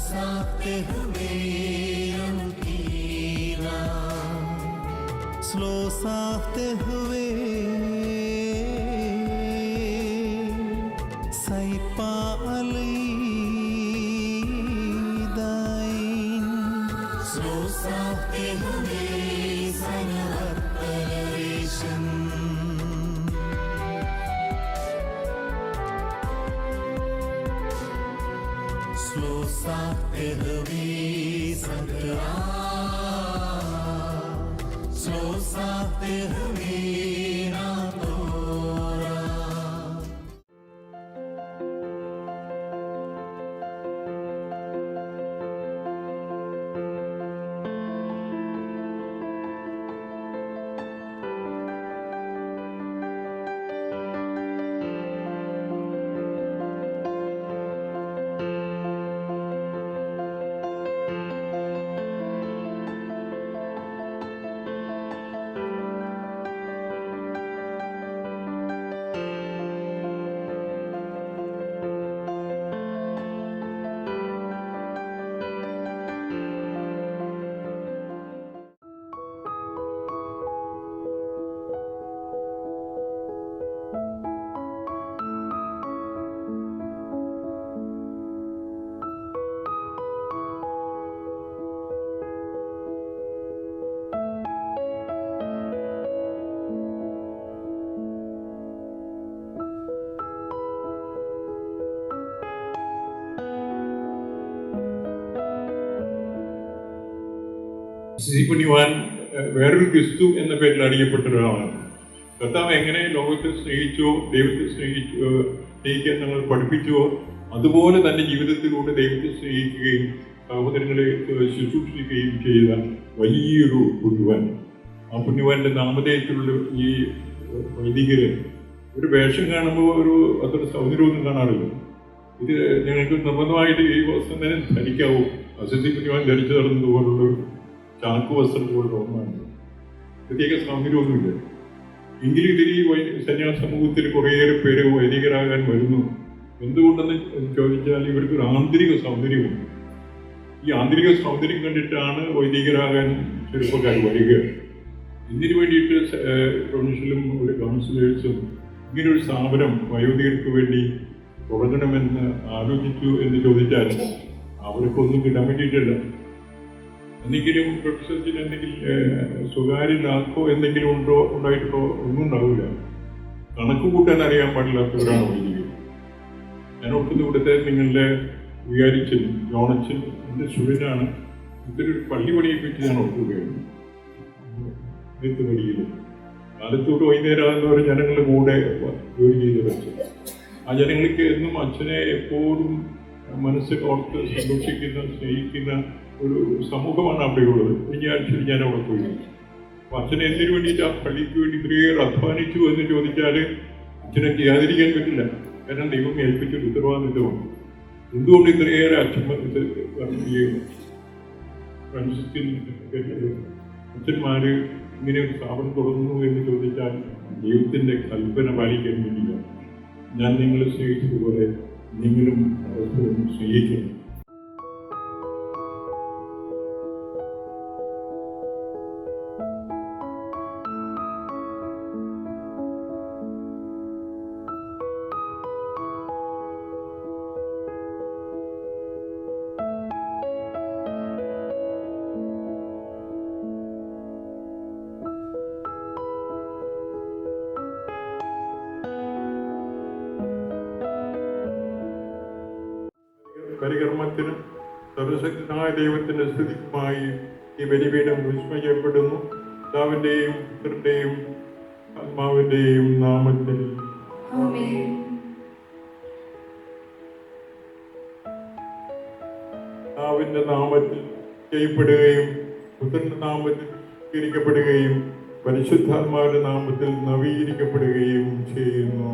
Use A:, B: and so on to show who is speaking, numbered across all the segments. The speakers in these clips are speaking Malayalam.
A: साथे हुए रंगीला, स्लो साथे हुए सैपा अलई दाइन, स्लो साथे हुए सनवत्तरेशन, स्लो साथे हुए संतरा, स्लो साथे हुए ना तोरा.
B: പുണ്യവാൻ വേറൊരു ക്രിസ്തു എന്ന പേരിൽ അറിയപ്പെട്ട ഒരാളാണ്. കർത്താവ് എങ്ങനെ ലോകത്തെ സ്നേഹിച്ചോ, ദൈവത്തെ സ്നേഹിക്കാൻ നമ്മൾ പഠിപ്പിച്ചോ, അതുപോലെ തൻ്റെ ജീവിതത്തിലൂടെ ദൈവത്തെ സ്നേഹിക്കുകയും സഹോദരങ്ങളെ ശുശ്രൂഷിക്കുകയും ചെയ്ത വലിയൊരു പുണ്യവാൻ. ആ പുണ്യവാന്റെ നാമധേയത്തിലുള്ള ഈ വൈദികര് ഒരു വേഷം കാണുമ്പോൾ അത്ര സൗന്ദര്യമൊന്നും കാണാറില്ല. ഇത് ഞങ്ങൾക്ക് നിർബന്ധമായിട്ട് ഈ വസ്ത്രം തന്നെ ധരിക്കാവൂ. അസസി പുണ്യവാൻ ധരിച്ചു നടന്നതുപോലുള്ള ചാക്ക് വസ്ത്രം പോലുള്ള ഒന്നാണ്. പ്രത്യേക സൗന്ദര്യമൊന്നുമില്ല. എങ്കിലും ഇതിൽ ഈ സന്യാസ സമൂഹത്തിൽ കുറേയേറെ പേര് വൈദികരാകാൻ വരുന്നു. എന്തുകൊണ്ടെന്ന് ചോദിച്ചാൽ ഇവർക്കൊരു ആന്തരിക സൗന്ദര്യമുണ്ട്. ഈ ആന്തരിക സൗന്ദര്യം കണ്ടിട്ടാണ് വൈദികരാകാൻ ചെറുപ്പക്കാർ വരിക. ഇതിനു വേണ്ടിയിട്ട് പ്രൊവിൻഷ്യലും ഒരു കൗൺസിലേഴ്സും ഇങ്ങനൊരു സ്ഥാപനം വയോധികർക്ക് വേണ്ടി തുടങ്ങണമെന്ന് ആലോചിച്ചു എന്ന് ചോദിച്ചാൽ അവർക്കൊന്നും കിട്ടാൻ വേണ്ടിയിട്ടില്ല. എന്തെങ്കിലും പ്രൊഫസർസിന് എന്തെങ്കിലും സ്വകാര്യ ലാക്കോ എന്തെങ്കിലും ഉണ്ടായിട്ടുണ്ടോ ഒന്നും ഉണ്ടാവില്ല. കണക്ക് കൂട്ടാൻ അറിയാൻ പാടില്ലാത്തവരാണ് വൈദികർ. ഞാൻ ഓർക്കുന്ന ഇവിടുത്തെ നിങ്ങളുടെ വികാരിച്ചൻ ജോണച്ചൻ എൻ്റെ സ്റ്റുഡൻ്റാണ്. ഇതൊരു പള്ളി പണിയെപ്പറ്റി ഞാൻ ഓർക്കുകയാണ്. പള്ളിയിൽ കാലത്തോട്ട് വൈകുന്നേരമാകുന്നവർ ജനങ്ങളുടെ കൂടെ ജോലി ചെയ്ത് വെച്ചു. ആ ജനങ്ങൾക്ക് എന്നും അച്ഛനെ എപ്പോഴും മനസ്സിൽ ഓർത്ത് സന്തോഷിക്കുന്ന സ്നേഹിക്കുന്ന ഒരു സമൂഹമാണ് അവിടെയുള്ളത്. കഴിഞ്ഞ ആഴ്ച ഞാൻ അവിടെ പോയി. അപ്പോൾ അച്ഛനെ എന്തിനു വേണ്ടിയിട്ട് ആ പള്ളിക്ക് വേണ്ടി ഇത്രയേറെ അധ്വാനിച്ചു എന്ന് ചോദിച്ചാൽ അച്ഛനെ ചെയ്യാതിരിക്കാൻ പറ്റില്ല. കാരണം ദൈവം ഏൽപ്പിച്ചൊരു ഉത്തരവാദിത്വമാണ്. എന്തുകൊണ്ട് ഇത്രയേറെ അച്ഛന്മാർ ഇങ്ങനെ ഒരു സ്ഥാപനം തുടങ്ങുന്നു എന്ന് ചോദിച്ചാൽ ദൈവത്തിൻ്റെ കൽപ്പന പാലിക്കാൻ വേണ്ടിയില്ല. ഞാൻ നിങ്ങളെ സ്നേഹിച്ചതുപോലെ നിങ്ങളും സ്നേഹിക്കണം. പരികർമ്മത്തിനും സർവശക്തനായ ദൈവത്തിൻ്റെ സ്തുതിക്കുമായി ഈ ബലിപീഠം വിസ്മയപ്പെടുന്നു. പിതാവിൻ്റെയും പുത്രൻ്റെയും ആത്മാവിൻ്റെയും നാമത്തിൽ പിതാവിൻ്റെ നാമത്തിൽ ചെയ്യപ്പെടുകയും പുത്രൻ്റെ നാമത്തിൽ സ്വീകരിക്കപ്പെടുകയും പരിശുദ്ധാത്മാവിൻ്റെ നാമത്തിൽ നവീകരിക്കപ്പെടുകയും ചെയ്യുന്നു.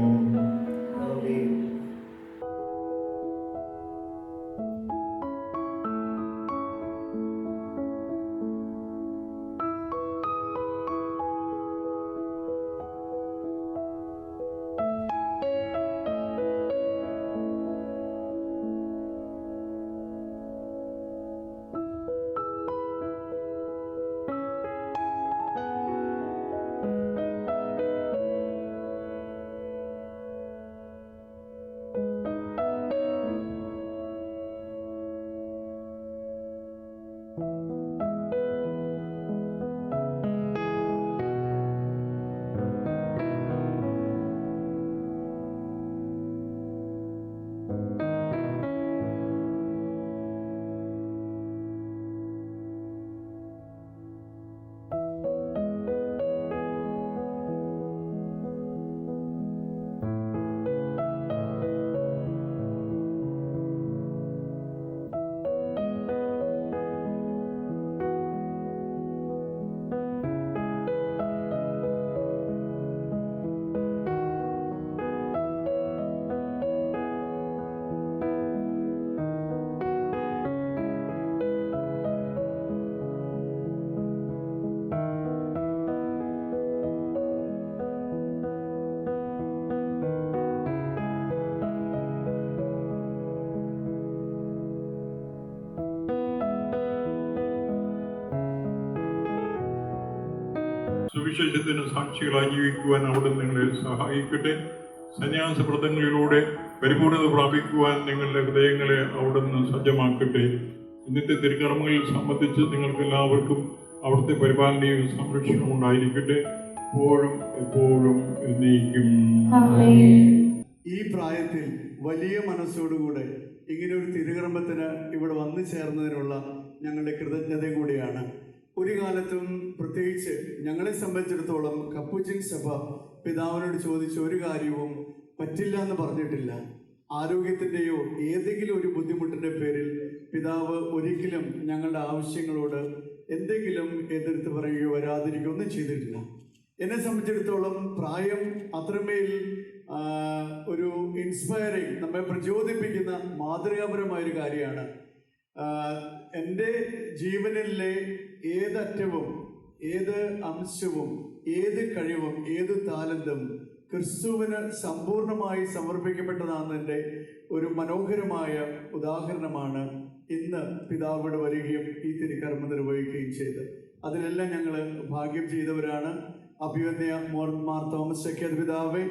B: സുവിശേഷത്തിന് സാക്ഷികളായി ജീവിക്കുവാൻ അവിടെ നിങ്ങളെ സഹായിക്കട്ടെ. സന്യാസ വ്രതങ്ങളിലൂടെ പരിപൂർണത പ്രാപിക്കുവാൻ നിങ്ങളുടെ ഹൃദയങ്ങളെ അവിടുന്ന് സജ്ജമാക്കട്ടെ. ഇന്നത്തെ തിരുക്കർമ്മങ്ങളിൽ സംബന്ധിച്ച് നിങ്ങൾക്ക് എല്ലാവർക്കും അവിടുത്തെ പരിപാലനയും സംരക്ഷണവും ഉണ്ടായിരിക്കട്ടെ, എപ്പോഴും എപ്പോഴും എന്നേക്കും.
C: ഈ പ്രായത്തിൽ വലിയ മനസ്സോടുകൂടെ ഇങ്ങനെ ഒരു തിരുകർമ്മത്തിന് ഇവിടെ വന്നു ചേർന്നതിനുള്ള ഞങ്ങളുടെ കൃതജ്ഞത കൂടിയാണ്. ഒരു കാലത്തും പ്രത്യേകിച്ച് ഞങ്ങളെ സംബന്ധിച്ചിടത്തോളം കപ്പുച്ചിൻ സഭ പിതാവിനോട് ചോദിച്ച ഒരു കാര്യവും പറ്റില്ല എന്ന് പറഞ്ഞിട്ടില്ല. ആരോഗ്യത്തിൻ്റെയോ ഏതെങ്കിലും ഒരു ബുദ്ധിമുട്ടിൻ്റെ പേരിൽ പിതാവ് ഒരിക്കലും ഞങ്ങളുടെ ആവശ്യങ്ങളോട് എന്തെങ്കിലും എതിർത്ത് പറയുകയോ വരാതിരിക്കുകയോ ഒന്നും ചെയ്തിട്ടില്ല. എന്നെ സംബന്ധിച്ചിടത്തോളം പ്രായം അത്രമേൽ ഒരു ഇൻസ്പയറിങ്, നമ്മെ പ്രചോദിപ്പിക്കുന്ന മാതൃകാപരമായൊരു കാര്യമാണ്. എൻ്റെ ജീവനിലെ ഏതറ്റവും ഏത് അംശവും ഏത് കഴിവും ഏത് താലന്തും ക്രിസ്തുവിന് സമ്പൂർണമായി സമർപ്പിക്കപ്പെട്ടതാണെന്നതിൻ്റെ ഒരു മനോഹരമായ ഉദാഹരണമാണ് ഇന്ന് പിതാവിടെ വരികയും ഈ തിരുക്കർമ്മം നിർവഹിക്കുകയും ചെയ്ത്. അതിലെല്ലാം ഞങ്ങൾ ഭാഗ്യം ചെയ്തവരാണ്. അഭിവന്യ മാർ തോമസ് ചക്കിയാർ പിതാവേ,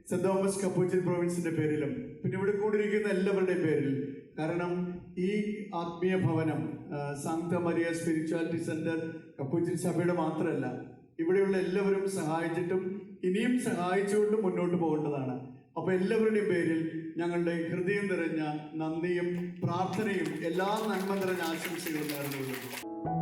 C: സെന്റ് തോമസ് കപ്പൂച്ചിൻ പ്രൊവിൻസിന്റെ പേരിലും പിന്നെ ഇവിടെ കൂടിയിരിക്കുന്ന എല്ലാവരുടെയും പേരിൽ, കാരണം ഈ ആത്മീയ ഭവനം സാങ്ത മരിയ സ്പിരിച്വാലിറ്റി സെന്റർ കപ്പൂച്ചിൻ സഭയുടെ മാത്രമല്ല, ഇവിടെയുള്ള എല്ലാവരും സഹായിച്ചിട്ടും ഇനിയും സഹായിച്ചുകൊണ്ട് മുന്നോട്ട് പോകേണ്ടതാണ്. അപ്പോൾ എല്ലാവരുടെയും പേരിൽ ഞങ്ങളുടെ ഹൃദയം നിറഞ്ഞ നന്ദിയും പ്രാർത്ഥനയും എല്ലാ നന്മ നിറഞ്ഞ ആശംസകളും നേർന്നുകൊള്ളുന്നു.